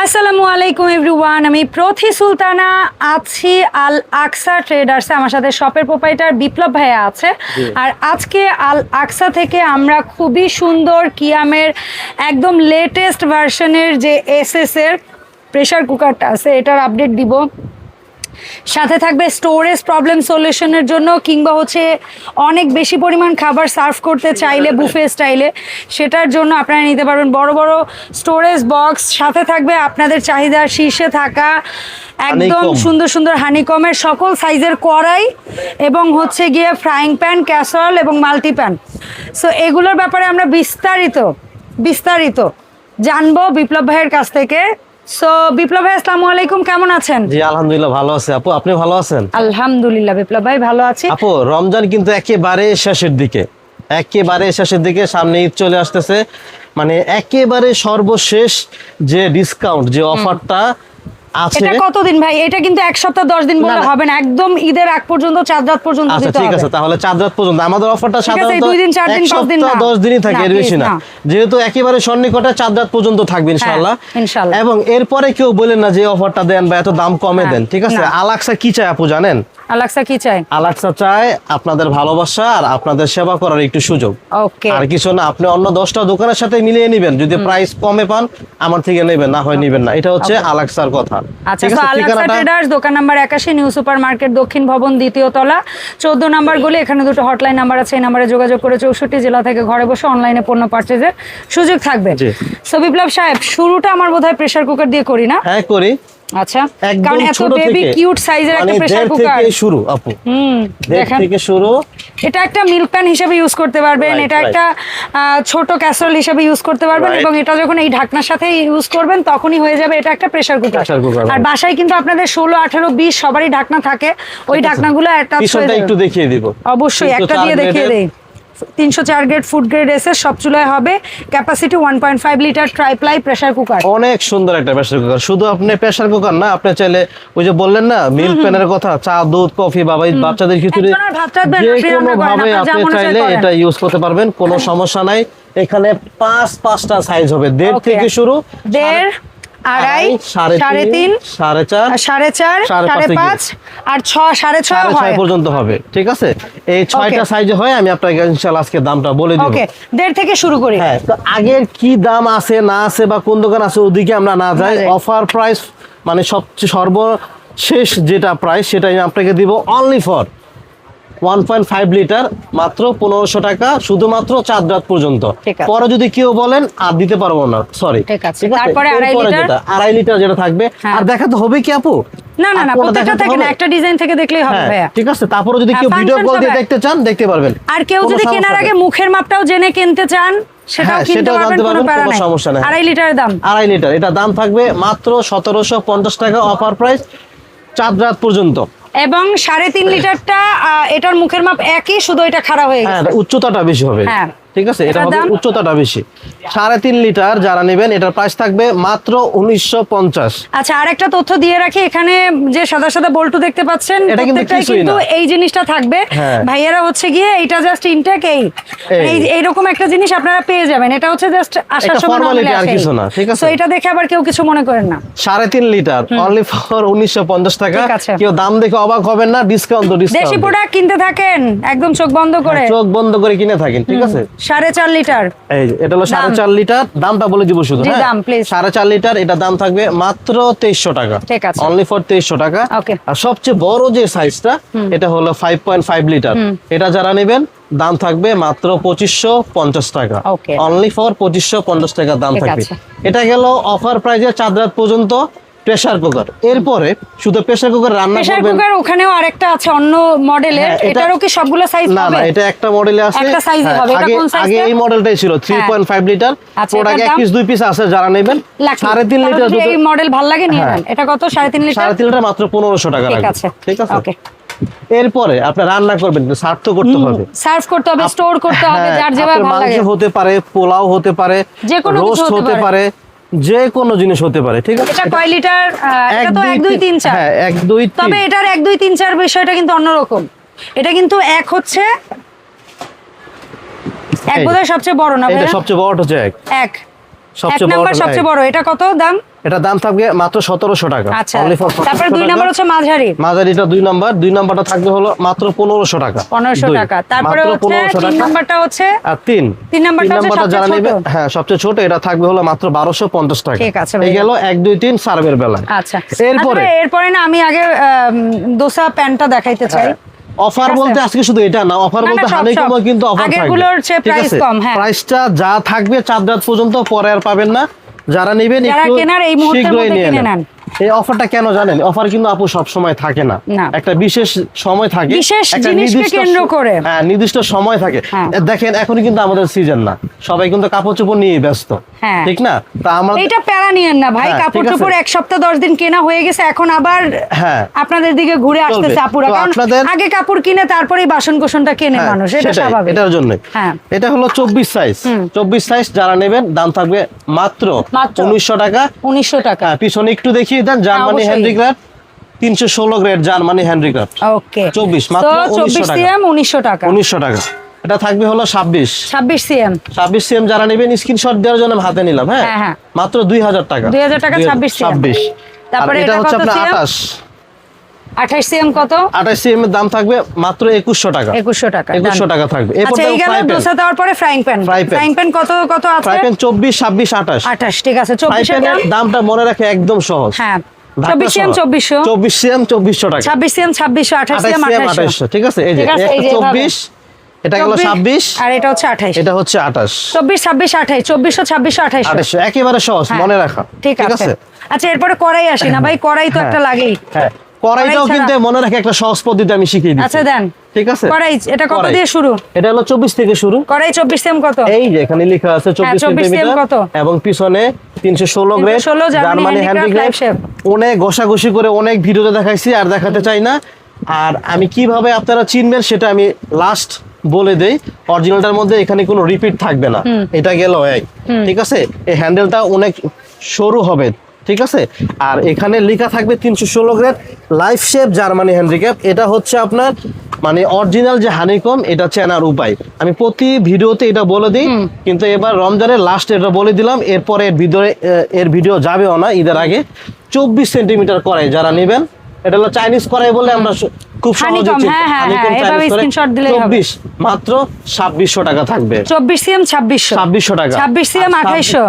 আসসালামু আলাইকুম এভরিওয়ান, আমি প্রথি সুলতানা আছি আল আকসা ট্রেডার্সে। আমার সাথে শপের প্রোপাইটার বিপ্লব ভাইয়া আছে। আর আজকে আল আকসা থেকে আমরা খুবই সুন্দর কিয়ামের একদম লেটেস্ট ভার্সনের যে এসএস এর প্রেসার কুকারটা আছে এটার আপডেট দিব। সাথে থাকবে স্টোরেজ প্রবলেম সলিউশনের জন্য, কিংবা হচ্ছে অনেক বেশি পরিমাণ খাবার সার্ভ করতে চাইলে বুফে স্টাইলে, সেটার জন্য আপনারা নিতে পারবেন বড় বড় স্টোরেজ বক্স। সাথে থাকবে আপনাদের চাহিদার শীর্ষে থাকা একদম সুন্দর সুন্দর হানিকমের সকল সাইজের কড়াই, এবং হচ্ছে গিয়ে ফ্রাইং প্যান, ক্যাসরল এবং মাল্টি প্যান। সো এগুলোর ব্যাপারে আমরা বিস্তারিত জানবো বিপ্লব ভাইয়ের কাছ থেকে। সো বিপ্লব ভাই, আসসালামু আলাইকুম, কেমন আছেন? জি আলহামদুলিল্লাহ ভালো আছি আপু, আপনি ভালো আছেন? আলহামদুলিল্লাহ বিপ্লব ভাই ভালো আছি। আপু রমজান কিন্তু একেবারে শেষের দিকে, সামনে ঈদ চলে আসতেছে, মানে একেবারে সর্বশেষ যে ডিসকাউন্ট, যে অফারটা আছে। এটা কতদিন ভাই? এটা কিন্তু এক সপ্তাহ 10 দিন বললে হবে না, একদম ঈদের আগ পর্যন্ত, চাঁদ রাত পর্যন্ত দিতে হবে। আচ্ছা ঠিক আছে, তাহলে চাঁদ রাত পর্যন্ত আমাদের অফারটা সাধারণত 2 দিন 4 দিন 5 দিন না, 10 দিনই থাকে, এর বেশি না। যেহেতু একেবারে সন্নিকটে চাঁদ রাত পর্যন্ত থাকবে ইনশাআল্লাহ। এবং এরপরে কেউ বলেন না যে অফারটা দেন বা এত দাম কমে দেন, ঠিক আছে? আল আকসা কি চায় আপু জানেন? আল আকসা চায় আপনাদের ভালোবাসা আর আপনাদের সেবা করার একটু সুযোগ, আর কিছু না। আপনি অন্য 10টা দোকানের সাথে মিলিয়ে নেবেন, যদি প্রাইস কমে পান আমার থেকে নেবেন, না হয় নেবেন না। এটা হচ্ছে আল আকসার কথা। আচ্ছা, তো আল আকসা ট্রেডার্স, দোকান নাম্বার 81, নিউ সুপার মার্কেট, দক্ষিণ ভবন, দ্বিতীয় তলা, 14 নাম্বার গলি। এখানে দুটো হটলাইন নাম্বার আছে, এই নাম্বারে যোগাযোগ করে 64 জেলা থেকে ঘরে বসে অনলাইনে পণ্য পারচেজের সুযোগ থাকবে। সো বিপ্লব সাহেব, শুরুটা আমার বোধহয় প্রেসার কুকার দিয়ে করি না? হ্যাঁ করি। আচ্ছা, কারণ এত বেবি কিউট সাইজের একটা প্রেসার কুকার থেকে শুরু আপু, দেখেন থেকে শুরু। এটা একটা মিল্ক প্যান হিসেবে ইউজ করতে পারবেন, এটা একটা ছোট ক্যাসরোল হিসেবে ইউজ করতে পারবেন, এবং এটা যখন এই ঢাকনার সাথে ইউজ করবেন তখনই হয়ে যাবে এটা একটা প্রেসার কুকার। আর বাসায় কিন্তু আপনাদের 16, 18, 20 সবারই ঢাকনা থাকে, ওই ঢাকনাগুলো অ্যাটাচ হয়ে যাবে। একটু দেখিয়ে দিব, অবশ্যই একটা দিয়ে দেখিয়ে দেই। 304 গ্রেড ফুড গ্রেড এসএস, সব চুলায় হবে, ক্যাপাসিটি 1.5 লিটার ট্রাইপ্লাই প্রেসার কুকার। অনেক সুন্দর একটা প্রেসার কুকার। শুধু আপনি প্রেসার কুকার না, আপনি চাইলে ওই যে বললেন না মিল্ক প্যানের কথা, চা, দুধ, কফি বা বাচ্চাদের খিচুড়ি, যে কোনো ভাবে আপনি চাইলে এটা ইউজ করতে পারবেন, কোনো সমস্যা নাই। এখানে 5টা সাইজ হবে, 1.5 থেকে শুরু, 1.5, 2.5, 3.5, 4.5, 5.5 আর 6, 6.5 পর্যন্ত হবে, ঠিক আছে? এই 6টা সাইজে হয়। আমি আপনাকে ইনশাআল্লাহ আজকে দামটা বলে দিব। ওকে, 1.5 থেকে শুরু করি। হ্যাঁ, তো আগের কি দাম আছে না আছে বা কোন দোকান আছে ওদিকে আমরা না যাই, অফার প্রাইস মানে সবচেয়ে সর্বশেষ যেটা প্রাইস সেটা আমি আপনাকে দিব অনলি ফর 1.5 লিটার, মাত্র 1500 টাকা, শুধুমাত্র চাঁদ রাত পর্যন্ত। পরে যদি কেউ বলেন আর দিতে পারবো না, সরি। তারপরে 2.5 লিটার যেটা থাকবে, আর দেখাতে হবে কি আপু? না, প্রত্যেকটা থেকে না, একটা ডিজাইন থেকে দেখলেই হবে ভাইয়া, ঠিক আছে? তারপরে যদি কেউ ভিডিও কল দিয়ে দেখতে চান দেখতে পারবেন, আর কেউ যদি কেনার আগে মুখের মাপটাও জেনে কিনতে চান সেটাও কিনতে পারবেন, কোনো সমস্যা নেই। 2.5 লিটারের দাম, 2.5 লিটার, এটা দাম থাকবে মাত্র 1750 টাকা, অফার প্রাইস চাঁদ রাত পর্যন্ত। এবং 3.5 লিটারটা এটার মুখের মাপ একই, শুধু এটা খারাপ হয়ে গেছে, উচ্চতাটা বেশি হবে, ঠিক আছে? এটা হবে উচ্চতাটা বেশি। 3.5 লিটার যারা নেবেন এটার প্রাইস থাকবে মাত্র 1950। আচ্ছা, আরেকটা তথ্য দিয়ে রাখি, এখানে যে সাদা সাদা বল্টু দেখতে পাচ্ছেন প্রত্যেকটাই কিন্তু এই জিনিসটা থাকবে। ভাইয়ারা হচ্ছে গিয়ে এটা জাস্ট ইনটেক, এইরকম একটা জিনিস আপনারা পেয়ে যাবেন। এটা হচ্ছে জাস্ট আসার সময় নরমালি আর কিছু না, ঠিক আছে? তো এটা দেখে আবার কেউ কিছু মনে করেন না। 3.5 লিটার অনলি ফর 1950 টাকা। কেউ দাম দেখে অবাক হবেন না, ডিসকাউন্ট তো ডিসকাউন্ট। দেশি প্রোডাক্ট কিনতে থাকেন একদম চোখ বন্ধ করে কিনে থাকেন, ঠিক আছে? 4.5 লিটার, এই এটা হলো 4.5 লিটার, দামটা বলে দিব শুধু। হ্যাঁ, 4.5 লিটার, এটা দাম থাকবে মাত্র 2300 টাকা, ঠিক আছে? অনলি ফর 2300 টাকা। আর সবচেয়ে বড় যে সাইজটা এটা হলো 5.5 লিটার, এটা যারা নেবেন দাম থাকবে মাত্র 2550 টাকা, অনলি ফর 2550 টাকা দাম থাকবে। এটা গেল অফার প্রাইজে চাঁদ রাত পর্যন্ত প্রেসার কুকার। এরপরে শুধু প্রেসার কুকার রান্না করবেন, প্রেসার কুকার ওখানেও আরেকটা আছে অন্য মডেলের, এটারও কি সবগুলো সাইজ হবে? না, এটা একটা মডেলে আছে, একটা সাইজে হবে। এটা কোন সাইজ? আগে এই মডেলটাই ছিল 3.5 লিটার, প্রোডাক্ট 1 পিস 2 পিস আছে যারা নেবেন 3.5 লিটার। যদি এই মডেল ভালো লাগে নিয়ে নেন। এটা কত? 3.5 লিটার, 3.5 লিটার মাত্র 1500 টাকা লাগবে, ঠিক আছে? ওকে। এরপরে আপনি রান্না করবেন, সার্ভ তো করতে হবে, স্টোর করতে হবে, যার যেভাবে ভালো লাগে। মাংস হতে পারে, পোলাও হতে পারে, রোস্ট হতে পারে, যে কোনো জিনিস হতে পারে, ঠিক আছে? এটা কয় লিটার? এটা তো 1 2 3 4। হ্যাঁ, 1 2 3। তবে এটার 1 2 3 4 বিষয়টা কিন্তু অন্যরকম। এটা কিন্তু এক হচ্ছে, এক বোধহয় সবচেয়ে বড় না? এটা সবচেয়ে বড় হচ্ছে এক। সবচেয়ে বড় সবচেয়ে বড়, এটা কত দাম? এটা দাম থাকবে মাত্র 1700 টাকা। আচ্ছা, তারপর 2 নাম্বার হচ্ছে মাঝারি। মাঝারিটা 2 নাম্বার, 2 নাম্বারটা থাকবে হলো মাত্র 1500 টাকা। 1500 টাকা। তারপরে হচ্ছে 3 নাম্বারটা হচ্ছে আর 3 নাম্বারটা যারা নেবে, হ্যাঁ সবচেয়ে ছোট, এটা থাকবে হলো মাত্র 1250 টাকা। ঠিক আছে, এই গেল 1 2 3 সার্ভের বেলা। আচ্ছা, এরপরে না আমি আগে দোসা প্যান্টটা দেখাইতে চাই। অফার বলতে আজকে শুধু এটা না, অফার বলতে হানিকমও কিন্তু অফার থাকবে। আগেরগুলোর চেয়ে প্রাইস কম। হ্যাঁ, প্রাইসটা যা থাকবে চাঁদ রাত পর্যন্ত, পরে আর পাবেন না। যারা নেবেন একটু শীঘ্রই নিয়ে নেন। এই অফারটা কেন জানেন? অফার কিন্তু আপু সব সময় থাকে না, একটা বিশেষ সময় থাকে, একটা নির্দিষ্ট কেন্দ্র করে। হ্যাঁ, নির্দিষ্ট সময় থাকে। দেখেন এখন কিন্তু আমাদের সিজন না, সবাই কিন্তু কাপড় চোপড় নিয়ে ব্যস্ত, ঠিক না? তা আমরা এটা প্যারা নিয়েন না ভাই, কাপড় চোপড় 1 সপ্তাহ 10 দিন কেনা হয়ে গেছে, এখন আবার আপনাদের দিকে ঘুরে আসতেছে আপুরা। কারণ আগে কাপড় কিনে তারপরেই বাসন কোসনটা কেনে মানুষ, এটা স্বাভাবিক। এটার জন্য এটা হলো 24 সাইজ। 24 সাইজ যারা নেবেন দাম থাকবে মাত্র 1900 টাকা। 1900 টাকা। পিছনে একটু দেখিয়ে দেন, Germany handicraft 316 grade Germany handicraft. Okay, 24 মাত্র 1900 টাকা। 1900 টাকা। 1900 টাকা। এটা থাকবে হলো 26 সিএম। 26 সিএম যারা নেবেন স্ক্রিনশট দেওয়ার জন্য হাতে নিলাম। হ্যাঁ, মাত্র 2000 টাকা। 2000 টাকা 26। তারপরে এটা হচ্ছে আপনার 28 সিএম কত? 28 সিএম এর দাম থাকবে মাত্র 2100 টাকা। 2100 টাকা। 2100 টাকা থাকবে। এরপর এই গেল দোসা দেওয়ার পরে ফ্রাইং প্যান কত আছে? Frying pan 24 26 28। 28, ঠিক আছে। 24 এর দামটা মনে রাখে একদম সহজ। হ্যাঁ, 24 সিএম 2400, 24 সিএম 2400 টাকা, 26 সিএম 2600, 28 সিএম 2800। ঠিক আছে, এই যে 24, এটা গেল 26 আর এটা হচ্ছে 28। এটা হচ্ছে 28। 24 26 28, 2400 2600 2800 একেবারে সহজ মনে রাখা। ঠিক আছে। আচ্ছা, এরপরে কড়াই আসি না ভাই, কড়াই তো একটা লাগেই। হ্যাঁ, কড়াইটাও কিন্তু মনে রাখে একটা সহজ পদ্ধতি আমি শিখিয়ে দিচ্ছি। আচ্ছা দেন। ঠিক আছে, কড়াই এটা কত দিয়ে শুরু? এটা হলো 24 থেকে শুরু। কড়াই 24 সিএম কত? এই যে এখানে লেখা আছে 24 সেন্টিমিটার এবং পিছনে 316 গ্রেড জার্মানি হ্যান্ডিক্রাফট। অনেক ঘষাঘষি করে অনেক ভিডিওতে দেখাইছি, আর দেখাতে চাই না। আর আমি কিভাবে আপনারা চিনবেন সেটা আমি লাস্ট বলে দেই। অরিজিনালটার মধ্যে এখানে কোনো রিপিট থাকবে না। এটা গেল এক, ঠিক আছে। এই হ্যান্ডেলটা অনেক সরু হবে, ঠিক আছে। আর এখানে লেখা থাকবে 316 grade life shape Germany handicraft. এটা হচ্ছে আপনার মানে অরিজিনাল যে হানিকম, এটা চেনার উপায় আমি প্রতি ভিডিওতে এটা বলে দিই, কিন্তু এবার রমজানের লাস্ট এটা বলে দিলাম। এরপরে এর ভিডিও যাবেও না ঈদের আগে। 24 সেন্টিমিটার কড়াই যারা নেবেন, এটা হলো চাইনিজ কড়াই বলে আমরা খুব সহজে স্ক্রিনশট দিলেই হবে। 24 মাত্র 2600 টাকা থাকবে। 24 সিএম 2600 টাকা। 26 সিএম 2800।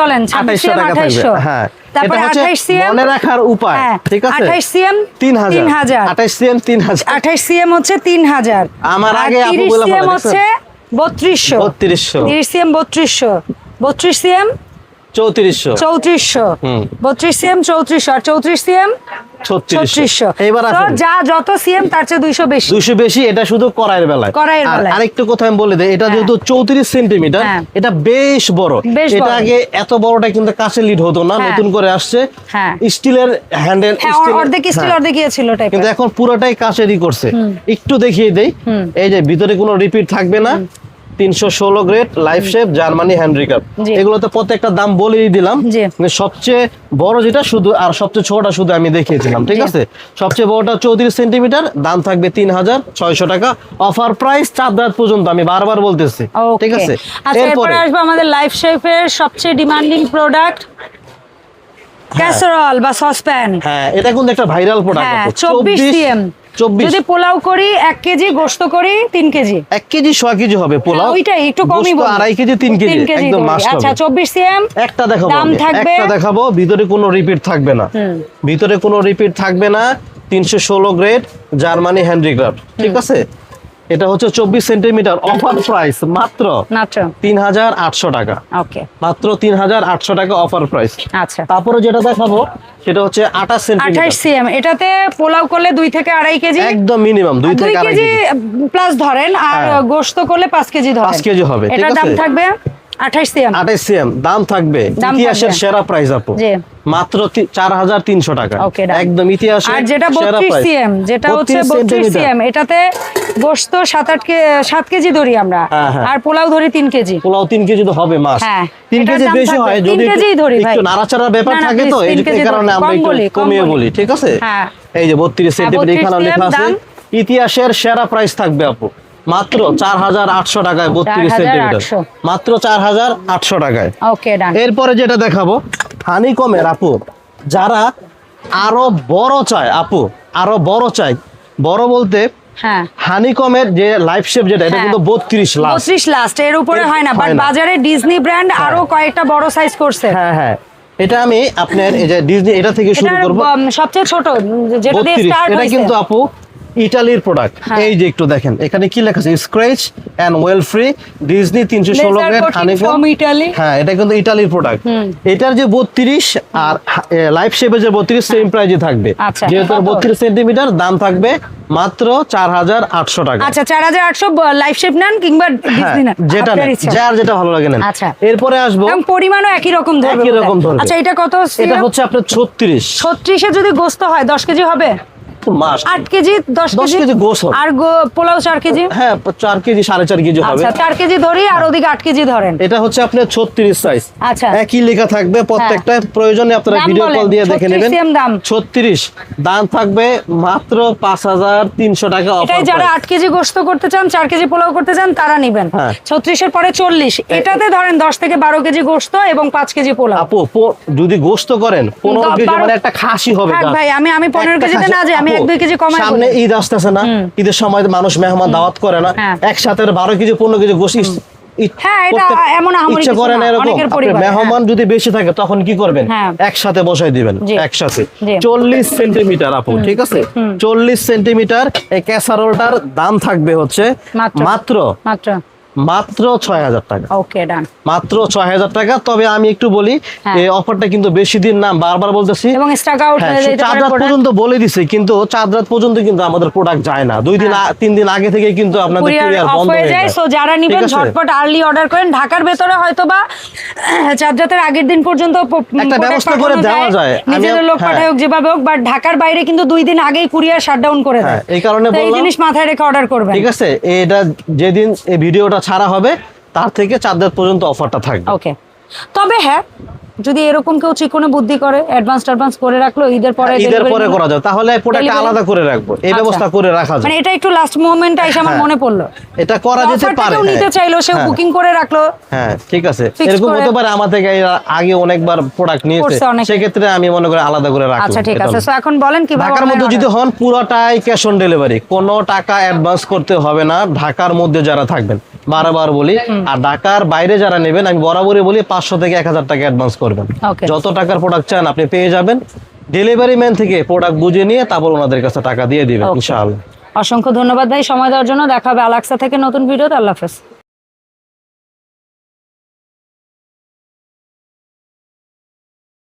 বলেন 26 সিএম 2800। হ্যাঁ, তারপরে 28 সিএম মনে রাখার উপায়, ঠিক আছে। 28 সিএম 3000। 28 সিএম 3000। 28 সিএম হচ্ছে 3000। আমার আগে আপু বলে সিএম হচ্ছে 3200। 30 সিএম 3200। 32 সিএম 3400। 32 সিএম 3400 আর 34 সিএম 3600। এবার আসেন, যা যত সিএম তার চেয়ে 200 বেশি। 200 বেশি। এটা শুধু কড়াইয়ের বেলায়। আর আরেকটু কথা আমি বলে দেই, এটা যেহেতু 34 সেন্টিমিটার, এটা বেশ বড়। এটা আগে এত বড়টা কিন্তু কাঁচের লিড হতো না, নতুন করে আসছে স্টিলের হ্যান্ডেল। অর্ধেক স্টিল অর্ধেক ছিল টাইপ, কিন্তু এখন পুরোটাই কাঁচেরই করছে। একটু দেখিয়ে দেই, এই যে ভিতরে কোনো রিপিট থাকবে না। 316 grade life shape Germany handicraft. এগুলোতে প্রত্যেকটা দাম বলেই দিলাম। সবচেয়ে বড় যেটা শুধু, আর সবচেয়ে ছোটটা শুধু আমি দেখিয়েছিলাম, ঠিক আছে। সবচেয়ে বড়টা 34 সেন্টিমিটার, দাম থাকবে 3600 টাকা। অফার প্রাইস 4 রাত পর্যন্ত, আমি বারবার বলতেছি, ঠিক আছে। এরপরে আসবে আমাদের লাইফ শেপের সবচেয়ে ডিমান্ডিং প্রোডাক্ট, ক্যাসারোল বা সসপ্যান। হ্যাঁ, এটা কিন্তু একটা ভাইরাল প্রোডাক্ট। 24 সিএম। যদি পোলাও করি 1 কেজি, গোশত করি 3 কেজি। 1 কেজি 100 কেজি হবে পোলাও। ওইটাই একটু কমই বলি, 2.5 কেজি 3 কেজি একদম মাস্ট হবে। আচ্ছা 24 সিএম একটা দেখাবো, দাম থাকবে, একটা দেখাবো, ভিতরে কোনো রিপিট থাকবে না। ভিতরে কোনো রিপিট থাকবে না। 316 গ্রেড জার্মানি হ্যান্ডিক্রাফট, ঠিক আছে। এটা হচ্ছে 24 সেন্টিমিটার। অফার প্রাইস মাত্র 3800 টাকা। ওকে, মাত্র 3800 টাকা অফার প্রাইস। আচ্ছা, তারপরে যেটা দেখাবো সেটা হচ্ছে 28 সেন্টিমিটার। 28 সিএম। এটাতে পোলাও করলে 2 থেকে 2.5 কেজি একদম মিনিমাম 2 থেকে 2.5 কেজি প্লাস ধরেন, আর গোশত করলে 5 কেজি ধরেন। 5 কেজি হবে, ঠিক আছে। এটার দাম থাকবে 28 সিএম। 28 সিএম দাম থাকবে ইতিহাসের সেরা প্রাইস আপু, মাত্র 4300 টাকা। একদম ইতিহাসের। আর যেটা 32 সিএম, যেটা হচ্ছে 32 সিএম, এটাতে গোশত 7 কেজি ধরি আমরা, আর পোলাও ধরি 3 কেজি। পোলাও 3 কেজি তো হবে মাস। 3 কেজি বেশি হয় যদি একটু নাড়াচাড়ার ব্যাপার থাকে, তো এই কারণে আমরা একটু কমিয়ে বলি, ঠিক আছে। এই যে 32 সেন্টিমিটার এখানে লেখা আছে ইতিহাসের সেরা প্রাইস থাকবে আপু। মাত্র 4800 টাকায় 32 সেন্টিমিটার, মাত্র 4800 টাকায়। ওকে ডান। এরপরে যেটা দেখাবো হানিকমের আপু, যারা আরো বড় চায় আপু, আরো বড় চায়, বড় বলতে হ্যাঁ হানিকমের যে লাইফ শেপ যেটা, এটা কিন্তু 32 লাস্ট, 32 লাস্ট, এর উপরে হয় না, বাট বাজারে ডিজনি ব্র্যান্ড আরো কয়েকটা বড় সাইজ করছে। হ্যাঁ হ্যাঁ, এটা আমি আপনার এই যে ডিজনি এটা থেকে শুরু করব, সবচেয়ে ছোট যেটা দিয়ে 32, স্টার্ট এটা হইছে কিন্তু আপু ইতালির প্রোডাক্ট। এই যে একটু দেখেন এখানে কি লেখা আছে, scratch and well free Disney 316 grade honeycomb Italy. হ্যাঁ, এটা কিন্তু ইতালির প্রোডাক্ট। এটার যে 32 আর লাইফ শেপের যে 32 সেম প্রাইজে থাকবে, যেহেতু 32 সেন্টিমিটার, দাম থাকবে মাত্র 4800 টাকা। আচ্ছা 4800 লাইফ শেপ নেন কিংবা ডিজনি নেন, যেটা যার যেটা ভালো লাগে নেন। আচ্ছা এরপরে আসবো, এবং পরিমাণও একই রকম ধরবে, একই রকম ধরবে। আচ্ছা এটা কত? এটা হচ্ছে আপনার 36 এ যদি গোস্ত হয় 10 কেজি হবে, 8 কেজি 10 কেজি গোস্ত, আর পোলাও 4 কেজি, হ্যাঁ 4 কেজি 4.5 কেজি হবে। আচ্ছা 4 কেজি ধরি আর ওদিকে 8 কেজি ধরেন। এটা হচ্ছে আপনার 36 সাইজ। আচ্ছা একই লেখা থাকবে প্রত্যেকটা, প্রয়োজনে আপনারা ভিডিও কল দিয়ে দেখে নেবেন। 36 দাম থাকবে মাত্র 5300 টাকা অফার। এটাই যারা 8 কেজি গোস্ত করতে চান, 4 কেজি পোলাও করতে চান তারা নেবেন। 36 এর পরে 40, এটাতে ধরেন 10 থেকে 12 কেজি গোস্ত এবং 5 কেজি পোলাও। আপু যদি গোস্ত করেন 15 কেজি মানে একটা খাসি হবে। ভাই আমি 15 কেজিতে না যাই, আমি 1-2 কেজি কমাই। সামনে ঈদ আসতেছে না, ঈদের সময় মানুষ মেহমান দাওয়াত করে না, একসাথে 12 কেজি 15 কেজি গোস্ত ইচ্ছা করে না এরকম। মেহমান যদি বেশি থাকে তখন কি করবেন, একসাথে বসাই দিবেন একসাথে। 40 সেন্টিমিটার আপু, ঠিক আছে, 40 সেন্টিমিটার এই ক্যাসারোলটার দাম থাকবে হচ্ছে মাত্র 6000 টাকা। ওকে ডান, মাত্র 6000 টাকা। তবে আমি একটু বলি, এই অফারটা কিন্তু বেশি দিন না, বারবার বলতেছি, এবং স্টক আউট হয়ে যায়। 4 রাত পর্যন্ত বলে দিছে, কিন্তু 4 রাত পর্যন্ত কিন্তু আমাদের প্রোডাক্ট যায় না। 3 দিন আগে থেকে কিন্তু আপনাদের কুরিয়ার বন্ধ হয়ে যায়। সো যারা নেবেন ঝটপট আর্লি অর্ডার করেন। ঢাকার ভেতরে হয়তোবা 4 রাতের আগের দিন পর্যন্ত একটা ব্যবস্থা করে দেওয়া যায়, নিজেদের লোক পাঠায় হোক যেভাবে হোক, বাট ঢাকার বাইরে কিন্তু 2 দিন আগেই কুরিয়ার শাটডাউন করে দেয়। এই কারণে এই জিনিস মাথায় রেখে অর্ডার করবেন, ঠিক আছে। এটা যেদিন এই ভিডিওটা ছাড়া হবে তার থেকে 4 রাত পর্যন্ত অফারটা থাকবে। ওকে, তবে হ্যাঁ যদি এরকম কেউ চিকনে বুদ্ধি করে অ্যাডভান্স করে রাখলো, ঈদের পরে করা যায়, তাহলে প্রোডাক্ট আলাদা করে রাখবো, এই ব্যবস্থা করে রাখা যায়। মানে এটা একটু লাস্ট মোমেন্টে এসে আমার মনে পড়লো, এটা করা যেতে পারে। নিতে চাইলো, সে বুকিং করে রাখলো, হ্যাঁ ঠিক আছে, এরকম হতে পারে। আমার থেকে আগে অনেকবার প্রোডাক্ট নিয়েছে, সেই ক্ষেত্রে আমি মনে করি আলাদা করে রাখবো। আচ্ছা ঠিক আছে। সো এখন বলেন কিভাবে। ঢাকার মধ্যে যদি হন পুরোটাই ক্যাশ অন ডেলিভারি, কোনো টাকা অ্যাডভান্স করতে হবে না ঢাকার মধ্যে যারা থাকবেন, বারবার বলি। আর ঢাকার বাইরে যারা নেবেন, আমি বরাবরই বলি 500 থেকে 1000 টাকা অ্যাডভান্স করবেন। যত টাকার প্রোডাক্ট চান আপনি পেয়ে যাবেন, ডেলিভারি ম্যান থেকে প্রোডাক্ট বুঝে নিয়ে তারপর ওনাদের কাছে টাকা দিয়ে দিবেন ইনশাআল্লাহ। অসংখ্য ধন্যবাদ ভাই সময় দেওয়ার জন্য। দেখা হবে আল আকসা থেকে নতুন ভিডিওতে। আল্লাহ হাফেজ।